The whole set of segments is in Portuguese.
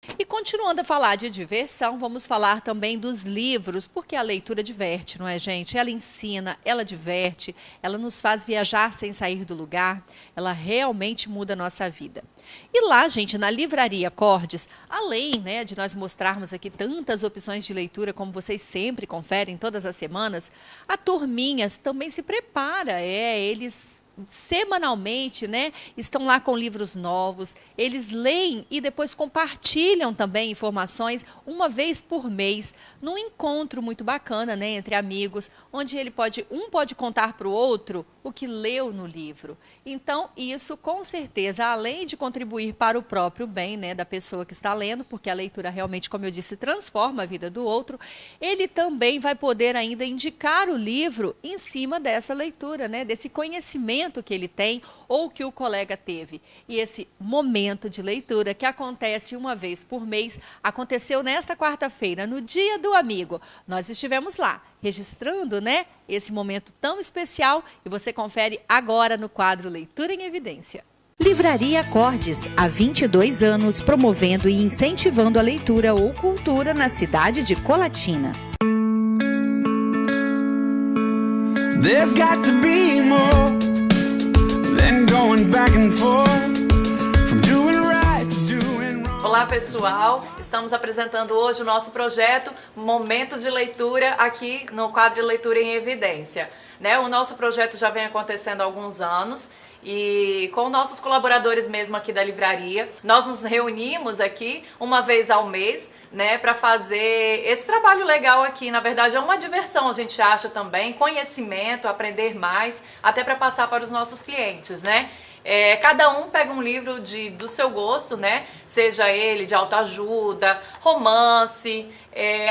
E continuando a falar de diversão, vamos falar também dos livros, porque a leitura diverte, não é, gente? Ela ensina, ela diverte, ela nos faz viajar sem sair do lugar, ela realmente muda a nossa vida. E lá, gente, na Livraria Cordes, além, né, de nós mostrarmos aqui tantas opções de leitura, como vocês sempre conferem todas as semanas, a Turminhas também se prepara, eles semanalmente, né, estão lá com livros novos, eles leem e depois compartilham também informações uma vez por mês, num encontro muito bacana, né, entre amigos, onde um pode contar para o outro o que leu no livro. Então, isso com certeza, além de contribuir para o próprio bem, né, da pessoa que está lendo, porque a leitura realmente, como eu disse, transforma a vida do outro, ele também vai poder ainda indicar o livro em cima dessa leitura, né, desse conhecimento que ele tem ou que o colega teve. E esse momento de leitura que acontece uma vez por mês, aconteceu nesta quarta-feira, no Dia do Amigo. Nós estivemos lá, registrando, né, esse momento tão especial e você confere agora no quadro Leitura em Evidência. Livraria Cordes, há 22 anos promovendo e incentivando a leitura ou cultura na cidade de Colatina. There's got to be more than going back and forth from doing right to doing wrong. Olá pessoal, estamos apresentando hoje o nosso projeto Momento de Leitura aqui no quadro Leitura em Evidência. O nosso projeto já vem acontecendo há alguns anos e com nossos colaboradores mesmo aqui da livraria, nós nos reunimos aqui uma vez ao mês, para fazer esse trabalho legal aqui. Na verdade é uma diversão, a gente acha também, conhecimento, aprender mais, até para passar para os nossos clientes, cada um pega um livro do seu gosto, seja ele de autoajuda, romance,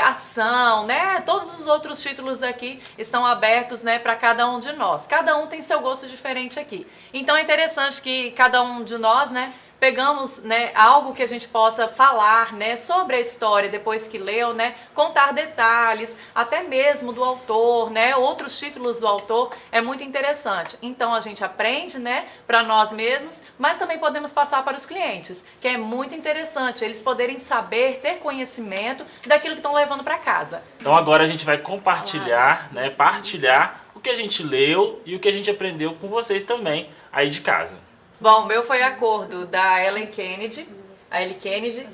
ação, todos os outros títulos aqui estão abertos, para cada um de nós. Cada um tem seu gosto diferente aqui. Então é interessante que cada um de nós, pegamos, algo que a gente possa falar, sobre a história depois que leu, contar detalhes, até mesmo do autor, outros títulos do autor, é muito interessante. Então a gente aprende, para nós mesmos, mas também podemos passar para os clientes, que é muito interessante eles poderem saber, ter conhecimento daquilo que estão levando para casa. Então agora a gente vai compartilhar, partilhar o que a gente leu e o que a gente aprendeu com vocês também aí de casa. Bom, o meu foi Acordo, da Ellen Kennedy. A Ellen Kennedy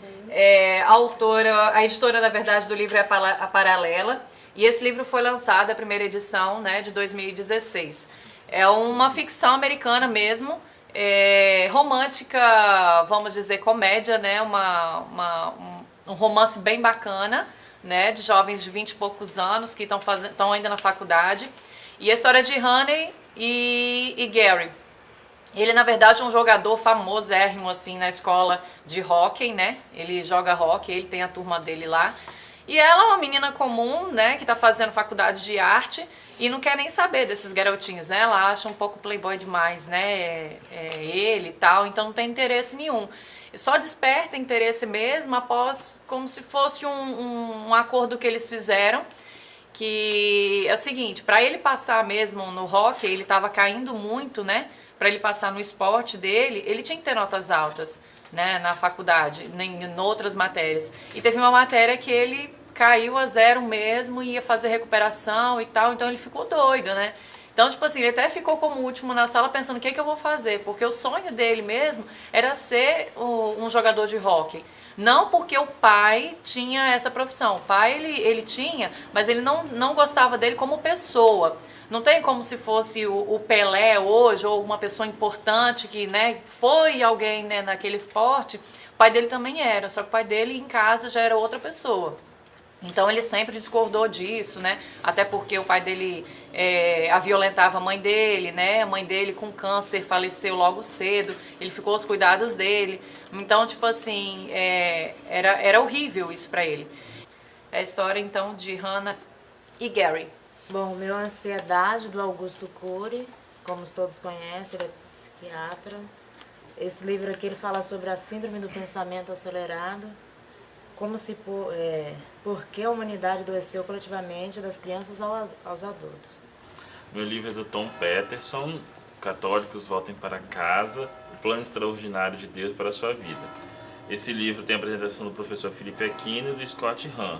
a editora, na verdade, do livro é a Paralela. E esse livro foi lançado, a primeira edição, de 2016. É uma ficção americana mesmo, romântica, vamos dizer, comédia, um romance bem bacana, de jovens de 20 e poucos anos que estão ainda na faculdade. E a história de Honey e Gary. Ele, na verdade, é um jogador famosérrimo, assim, na escola de hóquei, Ele joga hóquei, ele tem a turma dele lá. E ela é uma menina comum, que tá fazendo faculdade de arte e não quer nem saber desses garotinhos, Ela acha um pouco playboy demais, ele e tal, então não tem interesse nenhum. Só desperta interesse mesmo após, como se fosse um acordo que eles fizeram, que é o seguinte, para ele passar mesmo no hóquei, ele tava caindo muito, para ele passar no esporte dele, ele tinha que ter notas altas, na faculdade, em outras matérias. E teve uma matéria que ele caiu a zero mesmo, ia fazer recuperação e tal, então ele ficou doido, Então, tipo assim, ele até ficou como último na sala pensando o que eu vou fazer, porque o sonho dele mesmo era ser um jogador de hóquei. Não porque o pai tinha essa profissão, o pai ele tinha, mas ele não gostava dele como pessoa. Não tem como se fosse o Pelé hoje, ou uma pessoa importante que foi alguém naquele esporte. O pai dele também era, só que o pai dele em casa já era outra pessoa. Então ele sempre discordou disso, até porque o pai dele violentava a mãe dele, a mãe dele com câncer faleceu logo cedo, ele ficou aos cuidados dele. Então, tipo assim, era horrível isso pra ele. É a história então de Hannah e Gary. Bom, o meu é Ansiedade, do Augusto Cury, como todos conhecem, ele é psiquiatra. Esse livro aqui ele fala sobre a síndrome do pensamento acelerado, por que a humanidade adoeceu coletivamente das crianças aos adultos. Meu livro é do Tom Peterson, Católicos Voltem para Casa, o plano extraordinário de Deus para a sua vida. Esse livro tem a apresentação do professor Felipe Aquino e do Scott Hahn.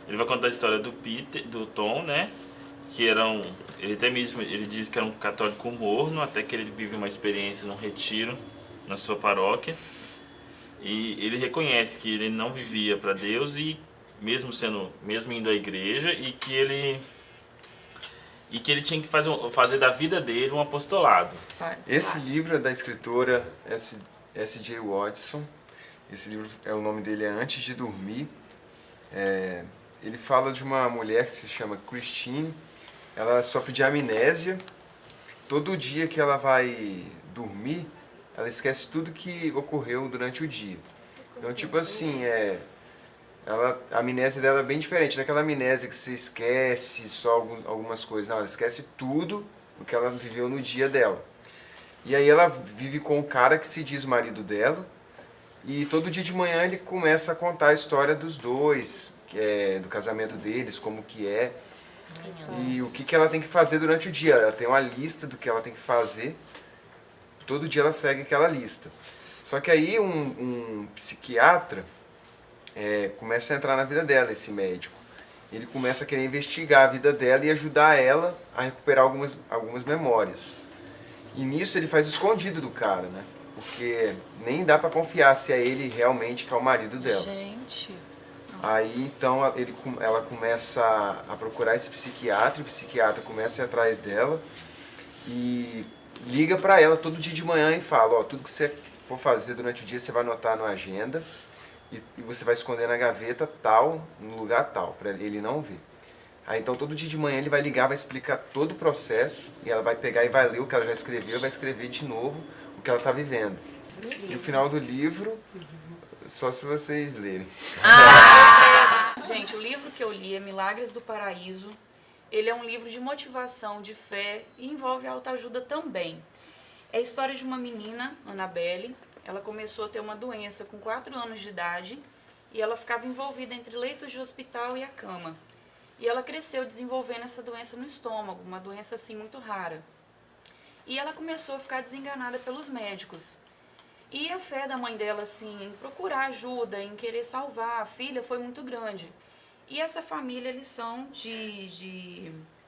Ele vai contar a história do Tom, né? Que ele diz que era um católico morno, até que ele vive uma experiência num retiro na sua paróquia. E ele reconhece que ele não vivia para Deus e mesmo indo à igreja, e que ele tinha que fazer da vida dele um apostolado. Esse livro é da escritora S.J. Watson. Esse livro, o nome dele é Antes de Dormir. Ele fala de uma mulher que se chama Christine. Ela sofre de amnésia. Todo dia que ela vai dormir, ela esquece tudo que ocorreu durante o dia. Então, tipo assim, a amnésia dela é bem diferente daquela amnésia que você esquece só algumas coisas. Não, ela esquece tudo o que ela viveu no dia dela. E aí ela vive com o cara que se diz marido dela. E todo dia de manhã ele começa a contar a história dos dois, do casamento deles, como que é. E o que ela tem que fazer durante o dia. Ela tem uma lista do que ela tem que fazer. Todo dia ela segue aquela lista. Só que aí um psiquiatra começa a entrar na vida dela, esse médico. Ele começa a querer investigar a vida dela e ajudar ela a recuperar algumas memórias. E nisso ele faz escondido do cara, né? Porque nem dá pra confiar se é ele realmente que é o marido dela. Gente. Aí então ela começa a procurar esse psiquiatra, e o psiquiatra começa a ir atrás dela e liga pra ela todo dia de manhã e fala, tudo que você for fazer durante o dia você vai anotar na agenda e você vai esconder na gaveta tal, no lugar tal, pra ele não ver. Aí então todo dia de manhã ele vai ligar, vai explicar todo o processo e ela vai pegar e vai ler o que ela já escreveu e vai escrever de novo o que ela está vivendo. E o final do livro, só se vocês lerem. Gente, o livro que eu li é Milagres do Paraíso. Ele é um livro de motivação, de fé e envolve autoajuda também. É a história de uma menina, Annabelle. Ela começou a ter uma doença com 4 anos de idade e ela ficava envolvida entre leitos de hospital e a cama. E ela cresceu desenvolvendo essa doença no estômago, uma doença assim muito rara. E ela começou a ficar desenganada pelos médicos. E a fé da mãe dela, assim, em procurar ajuda, em querer salvar a filha, foi muito grande. E essa família, eles são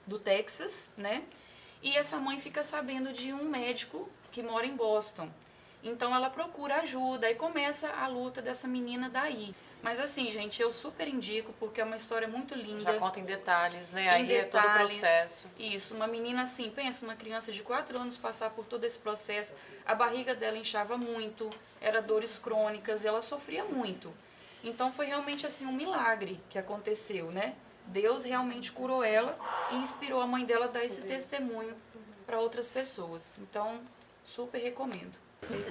do Texas, né? E essa mãe fica sabendo de um médico que mora em Boston. Então ela procura ajuda e começa a luta dessa menina daí. Mas assim, gente, eu super indico porque é uma história muito linda. Já conta em detalhes, né? Aí é todo o processo. Isso, uma menina assim, pensa, uma criança de 4 anos passar por todo esse processo. A barriga dela inchava muito, era dores crônicas, ela sofria muito. Então foi realmente assim um milagre que aconteceu, né? Deus realmente curou ela e inspirou a mãe dela a dar esse testemunho para outras pessoas. Então, super recomendo.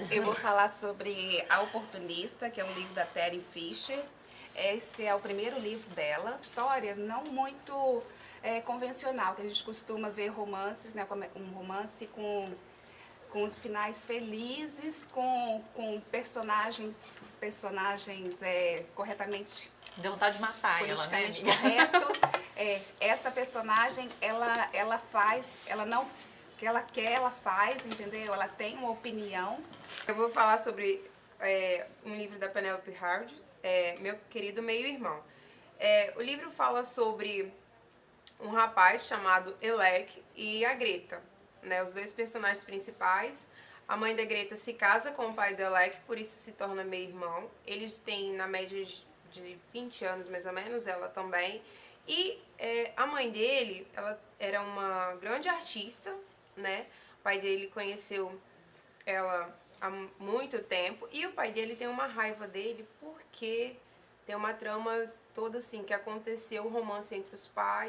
Eu vou falar sobre A Oportunista, que é um livro da Terry Fisher. Esse é o primeiro livro dela. História não muito convencional, que a gente costuma ver romances, né? Um romance com os finais felizes, com personagens corretamente... Deu vontade de matar ela, né? Politicamente correto. Essa personagem, ela faz, ela não... que ela quer, ela faz, entendeu? Ela tem uma opinião. Eu vou falar sobre um livro da Penelope Hard, Meu Querido Meio-Irmão. O livro fala sobre um rapaz chamado Elec e a Greta, né? Os dois personagens principais. A mãe da Greta se casa com o pai do Elec, por isso se torna meio-irmão. Eles têm, na média de 20 anos, mais ou menos, ela também. E a mãe dele, ela era uma grande artista, né? O pai dele conheceu ela há muito tempo e o pai dele tem uma raiva dele porque tem uma trama toda assim que aconteceu um romance entre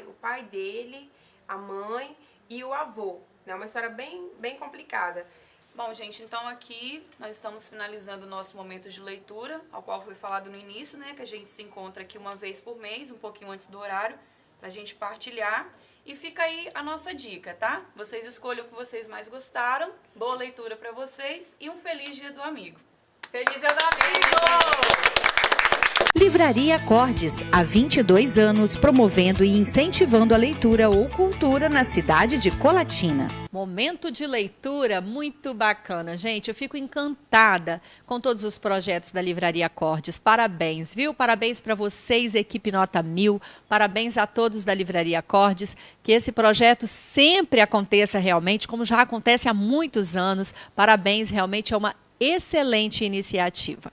o pai dele, a mãe e o avô. É uma história bem complicada. Bom, gente, então aqui nós estamos finalizando o nosso momento de leitura, ao qual foi falado no início, né? Que a gente se encontra aqui uma vez por mês, um pouquinho antes do horário, pra gente partilhar. E fica aí a nossa dica, tá? Vocês escolham o que vocês mais gostaram. Boa leitura pra vocês e um feliz Dia do Amigo. Feliz Dia do Amigo! Livraria Acordes, há 22 anos, promovendo e incentivando a leitura ou cultura na cidade de Colatina. Momento de leitura muito bacana, gente. Eu fico encantada com todos os projetos da Livraria Acordes. Parabéns, viu? Parabéns para vocês, equipe Nota 1000. Parabéns a todos da Livraria Acordes. Que esse projeto sempre aconteça realmente, como já acontece há muitos anos. Parabéns, realmente é uma excelente iniciativa.